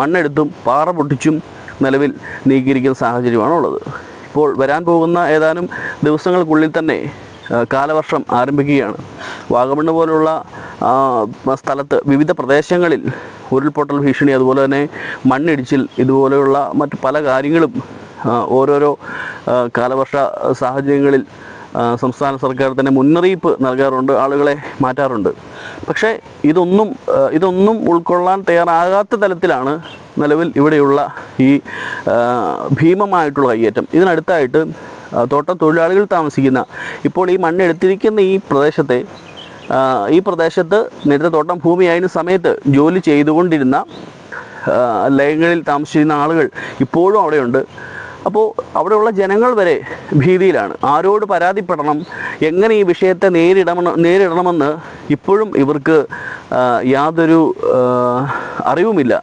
മണ്ണെടുത്തും പാറ പൊട്ടിച്ചും നിലവിൽ നീക്കിയിരിക്കുന്ന സാഹചര്യമാണുള്ളത്. ഇപ്പോൾ വരാൻ പോകുന്ന ഏതാനും ദിവസങ്ങൾക്കുള്ളിൽ തന്നെ കാലവർഷം ആരംഭിക്കുകയാണ്. വാഗമണ്ണ് പോലുള്ള സ്ഥലത്ത് വിവിധ പ്രദേശങ്ങളിൽ ഉരുൾപൊട്ടൽ ഭീഷണി, അതുപോലെ തന്നെ മണ്ണിടിച്ചിൽ, ഇതുപോലെയുള്ള മറ്റു പല കാര്യങ്ങളും ഓരോരോ കാലവർഷ സാഹചര്യങ്ങളിൽ സംസ്ഥാന സർക്കാർ തന്നെ മുന്നറിയിപ്പ് നൽകാറുണ്ട്, ആളുകളെ മാറ്റാറുണ്ട്. പക്ഷേ ഇതൊന്നും ഉൾക്കൊള്ളാൻ തയ്യാറാകാത്ത തലത്തിലാണ് നിലവിൽ ഇവിടെയുള്ള ഈ ഭീമമായിട്ടുള്ള കയ്യേറ്റം. ഇതിനടുത്തായിട്ട് തോട്ടം തൊഴിലാളികൾ താമസിക്കുന്ന, ഇപ്പോൾ ഈ മണ്ണെടുത്തിരിക്കുന്ന ഈ പ്രദേശത്ത് നേരത്തെ തോട്ടം ഭൂമിയായിരുന്ന സമയത്ത് ജോലി ചെയ്തുകൊണ്ടിരുന്ന ലയങ്ങളിൽ താമസിച്ചിരുന്ന ആളുകൾ ഇപ്പോഴും അവിടെയുണ്ട്. അപ്പോൾ അവിടെയുള്ള ജനങ്ങൾ വരെ ഭീതിയിലാണ്. ആരോട് പരാതിപ്പെടണം, എങ്ങനെ ഈ വിഷയത്തെ നേരിടണമെന്ന് ഇപ്പോഴും ഇവർക്ക് യാതൊരു അറിവുമില്ല.